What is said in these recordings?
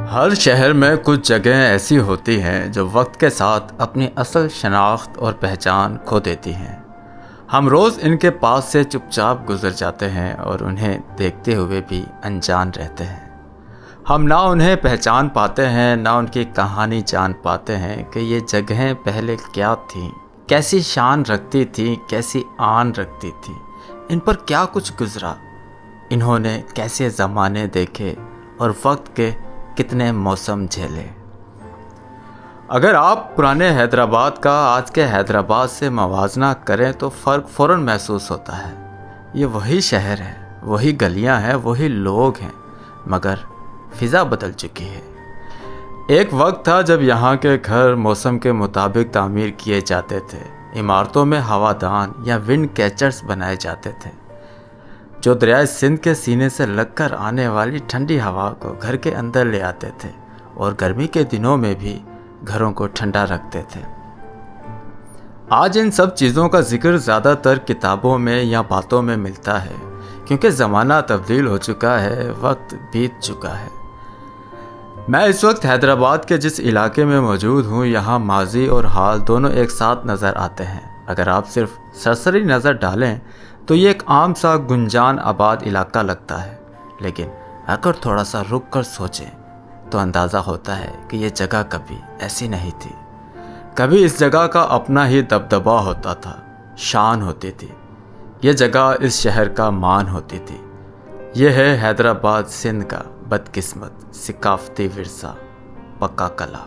हर शहर में कुछ जगह ऐसी होती हैं जो वक्त के साथ अपनी असल शनाख्त और पहचान खो देती हैं। हम रोज़ इनके पास से चुपचाप गुजर जाते हैं और उन्हें देखते हुए भी अनजान रहते हैं। हम ना उन्हें पहचान पाते हैं, ना उनकी कहानी जान पाते हैं कि ये जगहें पहले क्या थीं, कैसी शान रखती थीं, कैसी आन रखती थीं, इन पर क्या कुछ गुजरा, इन्होंने कैसे ज़माने देखे और वक्त के कितने मौसम झेले। अगर आप पुराने हैदराबाद का आज के हैदराबाद से मवाजना करें तो फ़र्क फ़ौरन महसूस होता है। ये वही शहर है, वही गलियां हैं, वही लोग हैं, मगर फ़िज़ा बदल चुकी है। एक वक्त था जब यहाँ के घर मौसम के मुताबिक तामीर किए जाते थे। इमारतों में हवादान या विंड कैचर्स बनाए जाते थे जो दरियाए सिंध के सीने से लगकर आने वाली ठंडी हवा को घर के अंदर ले आते थे और गर्मी के दिनों में भी घरों को ठंडा रखते थे। आज इन सब चीज़ों का जिक्र ज़्यादातर किताबों में या बातों में मिलता है, क्योंकि ज़माना तब्दील हो चुका है, वक्त बीत चुका है। मैं इस वक्त हैदराबाद के जिस इलाके में मौजूद हूँ, यहाँ माजी और हाल दोनों एक साथ नज़र आते हैं। अगर आप सिर्फ सरसरी नज़र डालें तो ये एक आम सा गुंजान आबाद इलाका लगता है, लेकिन अगर थोड़ा सा रुक कर सोचें तो अंदाज़ा होता है कि ये जगह कभी ऐसी नहीं थी। कभी इस जगह का अपना ही दबदबा होता था, शान होती थी। ये जगह इस शहर का मान होती थी। ये है हैदराबाद सिंध का बदकिस्मत सिकाफती विरसा, पक्का कला।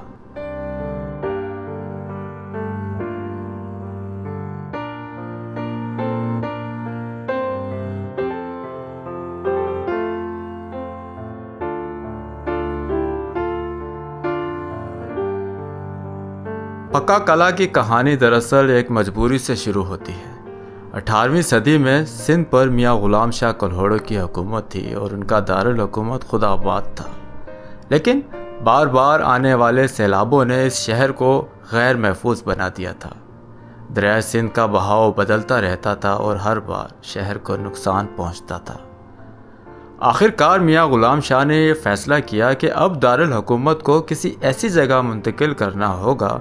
पक्का कला की कहानी दरअसल एक मजबूरी से शुरू होती है। 18वीं सदी में सिंध पर मियाँ ग़ुलाम शाह कल्होड़ो की हुकूमत थी और उनका दारुल हुकूमत खुदाबाद था। लेकिन बार बार आने वाले सैलाबों ने इस शहर को गैर महफूज बना दिया था। दरियाए सिंध का बहाव बदलता रहता था और हर बार शहर को नुकसान पहुंचता था। आखिरकार मियाँ ग़ुलाम शाह ने यह फैसला किया कि अब दारुल हुकूमत को किसी ऐसी जगह मुंतकिल करना होगा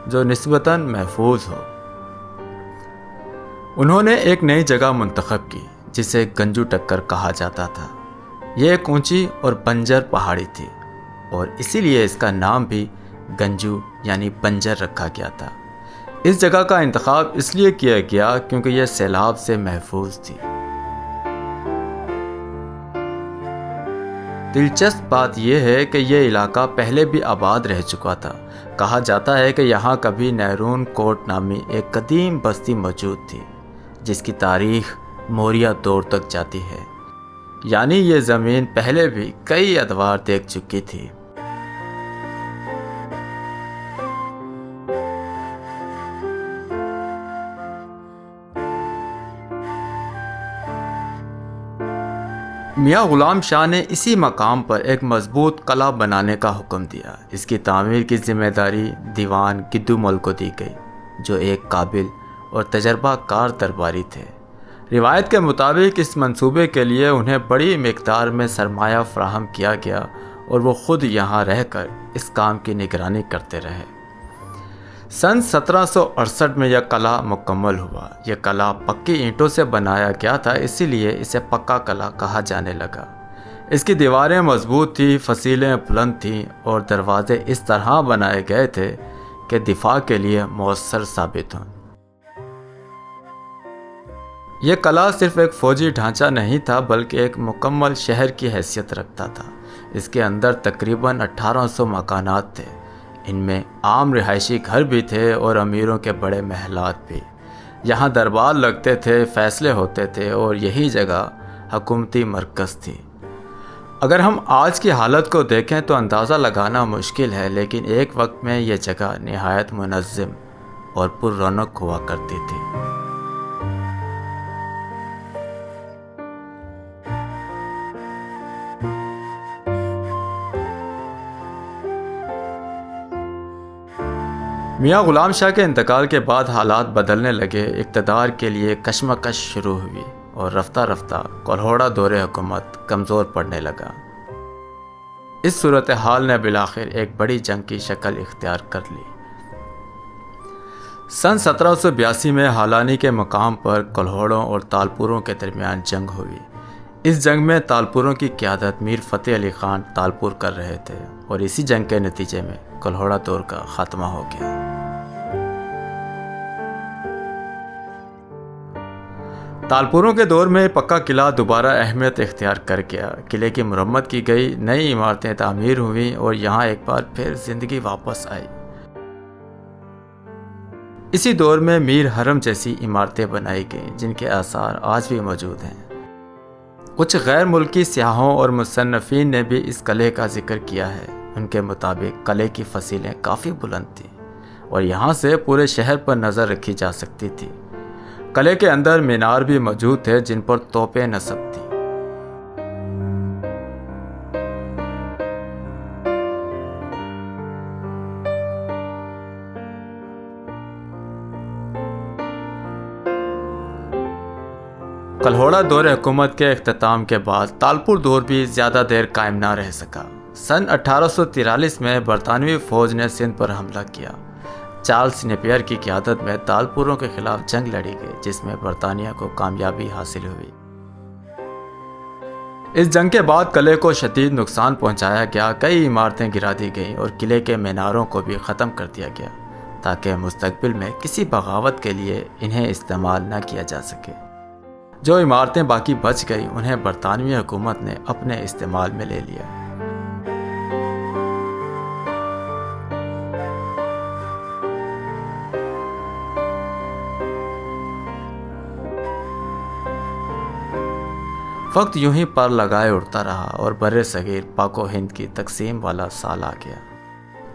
जो निस्बतन महफूज हो। उन्होंने एक नई जगह मुंतखब की जिसे गंजू टक्कर कहा जाता था। यह एक ऊंची और बंजर पहाड़ी थी और इसीलिए इसका नाम भी गंजू यानी बंजर रखा गया था। इस जगह का इंतखाब इसलिए किया गया क्योंकि यह सैलाब से महफूज थी। दिलचस्प बात यह है कि यह इलाका पहले भी आबाद रह चुका था। कहा जाता है कि यहाँ कभी नहरून कोट नामी एक कदीम बस्ती मौजूद थी जिसकी तारीख मौर्य दौर तक जाती है, यानी ये ज़मीन पहले भी कई अदवार देख चुकी थी। मियाँ ग़ुलाम शाह ने इसी मकाम पर एक मजबूत कला बनाने का हुक्म दिया। इसकी तामीर की जिम्मेदारी दीवान गिद्दूमल को दी गई, जो एक काबिल और तजर्बाकार दरबारी थे। रिवायत के मुताबिक इस मंसूबे के लिए उन्हें बड़ी मिकदार में सरमाया फराहम किया गया और वो खुद यहाँ रहकर इस काम की निगरानी करते रहे। सन 1768 में यह कला मुकम्मल हुआ। यह कला पक्की ईंटों से बनाया गया था, इसीलिए इसे पक्का कला कहा जाने लगा। इसकी दीवारें मजबूत थी, फसीलें बुलंद थीं और दरवाजे इस तरह बनाए गए थे कि दिफा के लिए मौसर साबित हों। यह कला सिर्फ एक फ़ौजी ढांचा नहीं था, बल्कि एक मुकम्मल शहर की हैसियत रखता था। इसके अंदर तकरीबन 1800 मकानात थे। इनमें आम रिहायशी घर भी थे और अमीरों के बड़े महलात भी। यहाँ दरबार लगते थे, फैसले होते थे और यही जगह हुकूमती मरकज़ थी। अगर हम आज की हालत को देखें तो अंदाज़ा लगाना मुश्किल है, लेकिन एक वक्त में यह जगह निहायत मुनज़्ज़म और पुररौनक हुआ करती थी। मियाँ ग़ुलाम शाह के इंतकाल के बाद हालात बदलने लगे। इक़्तिदार के लिए कशमकश शुरू हुई और रफ्ता रफ्ता कल्होड़ा दौरे हुकूमत कमज़ोर पड़ने लगा। इस सूरत हाल ने बिलाखिर एक बड़ी जंग की शक्ल इख्तियार कर ली। सन 1782 में हालानी के मकाम पर कल्होड़ों और तालपुरों के दरमियान जंग हुई। इस जंग में तालपुरों की क़यादत मीर फ़तेह अली ख़ान तालपुर कर रहे थे और इसी जंग के नतीजे में कल्होड़ा दौर का ख़ात्मा हो गया। तालपुरों के दौर में पक्का किला दोबारा अहमियत इख्तियार कर गया। किले की मरम्मत की गई, नई इमारतें तामीर हुई और यहाँ एक बार फिर जिंदगी वापस आई। इसी दौर में मीर हरम जैसी इमारतें बनाई गईं जिनके आसार आज भी मौजूद हैं। कुछ गैर मुल्की सियाहों और मुसन्नफ़ीन ने भी इस किले का जिक्र किया है। उनके मुताबिक किले की फसीलें काफ़ी बुलंद थीं और यहाँ से पूरे शहर पर नज़र रखी जा सकती थी। किले के अंदर मीनार भी मौजूद थे जिन पर तोपें नस्ब थी। कल्होड़ा दौर हुकूमत के इख्तिताम के बाद तालपुर दौर भी ज़्यादा देर कायम ना रह सका। सन 1843 में बरतानवी फ़ौज ने सिंध पर हमला किया। चार्ल्स नेपियर की क़यादत में तालपुरों के खिलाफ जंग लड़ी गई जिसमें बरतानिया को कामयाबी हासिल हुई। इस जंग के बाद किले को शदीद नुकसान पहुंचाया गया। कई इमारतें गिरा दी गईं और किले के मीनारों को भी ख़त्म कर दिया गया ताकि मुस्तकबिल में किसी बगावत के लिए इन्हें इस्तेमाल न किया जा सके। जो इमारतें बाकी बच गई उन्हें बरतानवी हुकूमत ने अपने इस्तेमाल में ले लिया। वक्त यूं ही पर लगाए उड़ता रहा और बर्रे सगीर पाको हिंद की तकसीम वाला साल आ गया।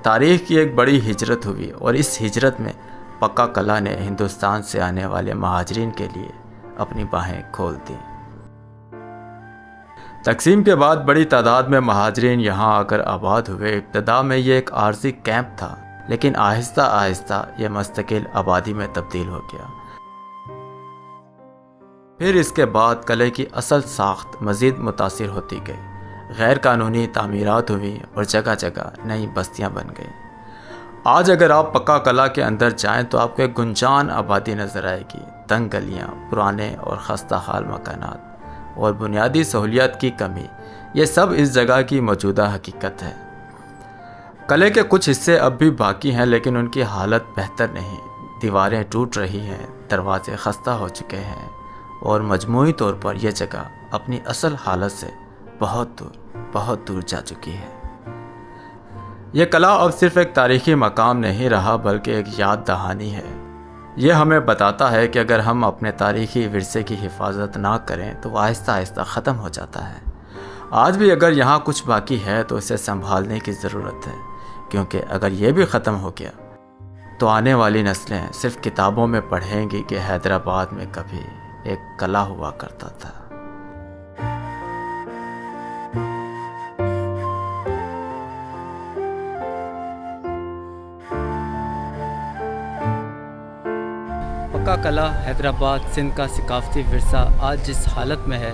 तारीख की एक बड़ी हिजरत हुई और इस हिजरत में पक्का किला ने हिंदुस्तान से आने वाले महाजरीन के लिए अपनी बाहें खोल दी। तकसीम के बाद बड़ी तादाद में महाजरीन यहाँ आकर आबाद हुए। इब्तदा में ये एक आर्जी कैंप था लेकिन आहिस्ता आहिस्ता यह मुस्तकिल आबादी में तब्दील हो गया। फिर इसके बाद किले की असल साख्त मज़ीद मुतासिर होती गई। गैर कानूनी तामीरात हुई और जगह जगह नई बस्तियां बन गईं। आज अगर आप पक्का किला के अंदर जाएं तो आपको एक गुंजान आबादी नज़र आएगी। तंग गलियां, पुराने और खस्ता हाल मकानात और बुनियादी सहूलियात की कमी, ये सब इस जगह की मौजूदा हकीकत है। किले के कुछ हिस्से अब भी बाकी हैं लेकिन उनकी हालत बेहतर नहीं। दीवारें टूट रही हैं, दरवाजे खस्ता हो चुके हैं और मजमूई तौर पर यह जगह अपनी असल हालत से बहुत दूर जा चुकी है। यह किला अब सिर्फ एक तारीखी मकाम नहीं रहा बल्कि एक याद दहानी है। यह हमें बताता है कि अगर हम अपने तारीखी विरसे की हिफाजत ना करें तो आहिस्ता आहिस्ता ख़त्म हो जाता है। आज भी अगर यहाँ कुछ बाकी है तो इसे संभालने की ज़रूरत है, क्योंकि अगर ये भी ख़त्म हो गया तो आने वाली नस्लें सिर्फ किताबों में पढ़ेंगी कि हैदराबाद में कभी एक किला हुआ करता था। पक्का किला हैदराबाद सिंध का सकाफती विरसा आज जिस हालत में है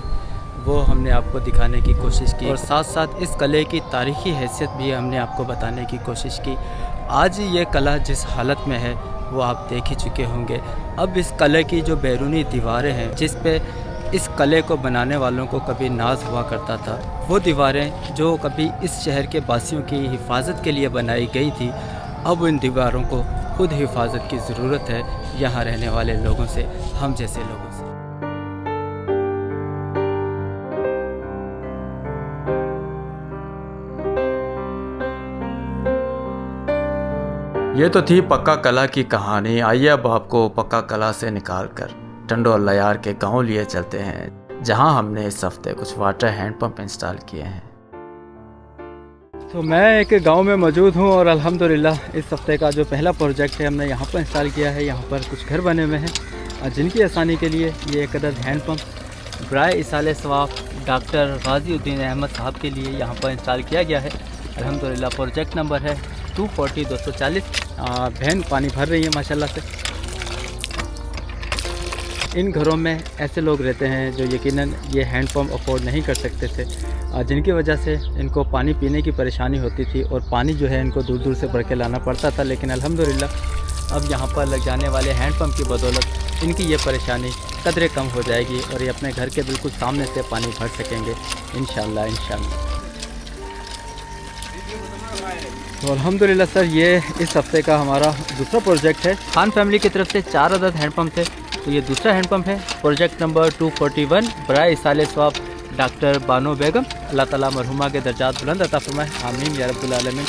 वो हमने आपको दिखाने की कोशिश की और साथ साथ इस किले की तारीखी हैसियत भी हमने आपको बताने की कोशिश की। आज ये किला जिस हालत में है वो आप देख ही चुके होंगे। अब इस किले की जो बैरूनी दीवारें हैं जिस पे इस किले को बनाने वालों को कभी नाज हुआ करता था, वो दीवारें जो कभी इस शहर के बासियों की हिफाजत के लिए बनाई गई थी, अब इन दीवारों को खुद हिफाजत की ज़रूरत है यहाँ रहने वाले लोगों से, हम जैसे लोगों से। ये तो थी पक्का किला की कहानी। आइए अब आपको पक्का किला से निकालकर टंडो लयार के गांव लिए चलते हैं जहां हमने इस हफ्ते कुछ वाटर हैंडपंप इंस्टॉल किए हैं। तो मैं एक गांव में मौजूद हूं और अल्हम्दुलिल्लाह इस हफ्ते का जो पहला प्रोजेक्ट है हमने यहाँ पर इंस्टॉल किया है। यहाँ पर कुछ घर बने हुए हैं जिनकी आसानी के लिए ये एक अदद हैंडपम्प बराए इसाले सवाब डॉक्टर गाज़ीउद्दीन अहमद साहब के लिए यहाँ पर इंस्टॉल किया गया है। अल्हम्दुलिल्लाह प्रोजेक्ट नंबर है 240-240। बहन पानी भर रही है माशाल्लाह से। इन घरों में ऐसे लोग रहते हैं जो यकीनन ये हैंडपम्प अफोर्ड नहीं कर सकते थे, जिनकी वजह से इनको पानी पीने की परेशानी होती थी और पानी जो है इनको दूर दूर से भर के लाना पड़ता था। लेकिन अल्हम्दुलिल्लाह अब यहाँ पर लग जाने वाले हैंडपम्प की बदौलत इनकी ये परेशानी कदरे कम हो जाएगी और ये अपने घर के बिल्कुल सामने से पानी भर सकेंगे इंशाल्लाह। तो अल्हम्दुलिल्लाह सर, ये इस हफ़्ते का हमारा दूसरा प्रोजेक्ट है। खान फैमिली की तरफ से 4 अदद हैंडपम्प थे, तो ये दूसरा हैंडपम्प है। प्रोजेक्ट नंबर 241 बराए इसाले सवाब डॉक्टर बानो बेगम। अल्लाह ताला मरहुमा के दर्जात बुलंद अता फरमाए, आमीन या रब्बुल आलमीन।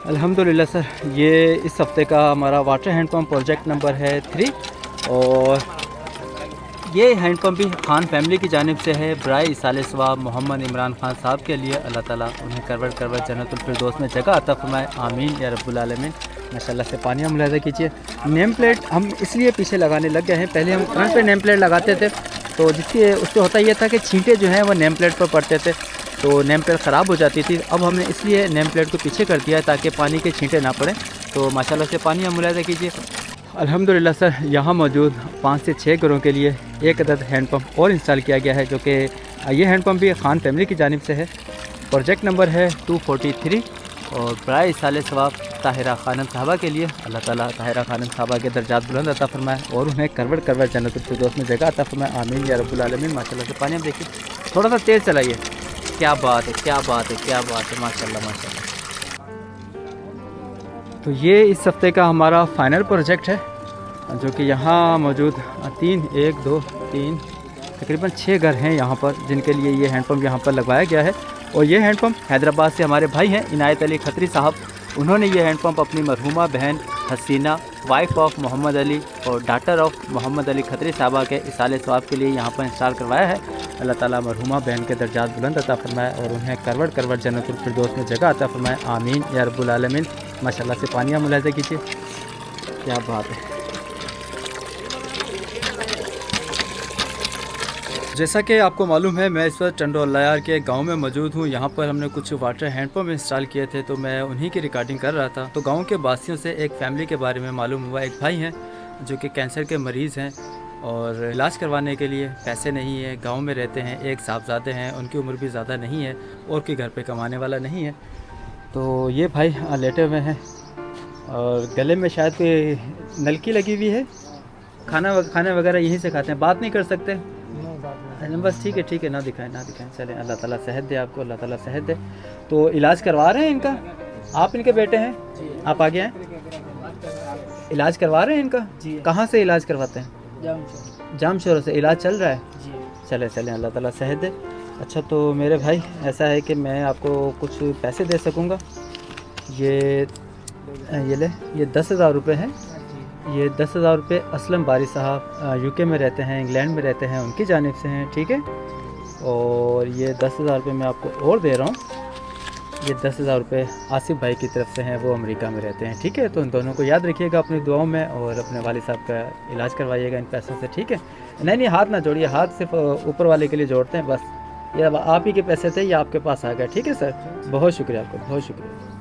अल्हम्दुलिल्लाह सर, ये इस हफ़्ते का हमारा वाटर हैंडपम्प प्रोजेक्ट नंबर है 3 और ये हैंडपम्प भी खान फैमिली की जानिब से है बराए इसाले सवाब मोहम्मद इमरान खान साहब के लिए। अल्लाह ताला उन्हें करवट करवट जन्नतुल फिरदौस में जगह अता फरमाए, आमीन या रब्बुल आलमीन। माशाल्लाह से पानी हम मुलाज़ा कीजिए। नेम प्लेट हम इसलिए पीछे लगाने लग गए हैं, पहले हम फ्रंट पे नेम प्लेट लगाते थे तो जिससे उससे होता ये था कि छींटे जो हैं वो नेम प्लेट पर पड़ते थे तो नेम प्लेट ख़राब हो जाती थी। अब हमने इसलिए नेम प्लेट को पीछे कर दिया है ताकि पानी के छींटे ना पड़ें। तो माशाल्लाह से पानी हम मुलाज़ा कीजिए। अल्हम्दुलिल्लाह सर, यहाँ मौजूद 5 से 6 घरों के लिए एक अदद हैंडपम्प और इंस्टॉल किया गया है, जो कि ये हैंडपम्प भी खान फैमिली की जानिब से है। प्रोजेक्ट नंबर है 243 और बराए इसाले सवाब ताहिरा खानम साहबा के लिए। अल्लाह ताला ताहिरा खानम साहबा के दर्जात बुलंद अता फरमाए और उन्हें करवट करवट जन्नतुल फिरदौस में जगह अता फरमाए, आमीन या रब्बुल आलमीन। माशाल्लाह से पानी हम देखिए, थोड़ा सा तेज़ चलाइए। क्या बात है, क्या बात है, क्या बात है, माशाल्लाह माशाल्लाह। तो ये इस हफ़्ते का हमारा फाइनल प्रोजेक्ट है, जो कि यहाँ मौजूद 3 तकरीबन 6 घर हैं यहाँ पर, जिनके लिए ये हैंडपम्प यहाँ पर लगवाया गया है। और ये हैंडपम्प हैदराबाद से हमारे भाई हैं इनायत अली खत्री साहब, उन्होंने ये हैंडपम्प अपनी मरहुमा बहन हसीना, वाइफ ऑफ मोहम्मद अली और डॉटर ऑफ मोहम्मद अली खत्री साहबा के इसाले सवाब के लिए यहाँ पर इंस्टॉल करवाया है। अल्लाह ताला मरहुमा बहन के दर्जात बुलंद अता फरमाए और उन्हें करवट करवट जन्नतुल फिरदौस में जगह अता फरमाए, आमीन या रब्बुल आलमीन। माशाल्लाह से पानी हम मुलाज़ा कीजिए, क्या बात है। जैसा कि आपको मालूम है, मैं इस वक्त टंडोलायार के गांव में मौजूद हूं। यहां पर हमने कुछ वाटर हैंडपम्प इंस्टॉल किए थे, तो मैं उन्हीं की रिकॉर्डिंग कर रहा था। तो गांव के वासियों से एक फ़ैमिली के बारे में मालूम हुआ। एक भाई हैं जो कि कैंसर के मरीज़ हैं और इलाज करवाने के लिए पैसे नहीं है, गांव में रहते हैं। एक साहबजादे हैं, उनकी उम्र भी ज़्यादा नहीं है और कोई घर पर कमाने वाला नहीं है। तो ये भाई लेटे हुए हैं और गले में शायद कोई नलकी लगी हुई है। खाना वगैरह यहीं से खाते हैं, बात नहीं कर सकते। बस ठीक है, ना दिखाएं। चलें, अल्लाह ताला सेहत दे आपको, अल्लाह ताला सेहत दे। तो इलाज करवा रहे हैं इनका, आप इनके बेटे हैं? आप आगे हैं, इलाज करवा रहे हैं इनका? कहाँ से इलाज करवाते हैं? जामशोर से इलाज चल रहा है? चलें, अल्लाह ताला सेहत दे। अच्छा, तो मेरे भाई ऐसा है कि मैं आपको कुछ पैसे दे सकूँगा। ये ले, ये 10,000 रुपये हैं। ये 10,000 रुपये असलम बारी साहब यूके में रहते हैं, इंग्लैंड में रहते हैं, उनकी जानिब से हैं, ठीक है। और ये 10,000 रुपये मैं आपको और दे रहा हूँ। ये 10,000 रुपये आसिफ भाई की तरफ से हैं, वो अमेरिका में रहते हैं, ठीक है। तो इन दोनों को याद रखिएगा अपनी दुआओं में और अपने वालिद साहब का इलाज करवाइएगा इन पैसों से, ठीक है। नहीं, हाथ ना जोड़िए, हाथ सिर्फ ऊपर वाले के लिए जोड़ते हैं बस। ये आप ही के पैसे थे, ये आपके पास आ गए, ठीक है सर। बहुत शुक्रिया आपका, बहुत शुक्रिया।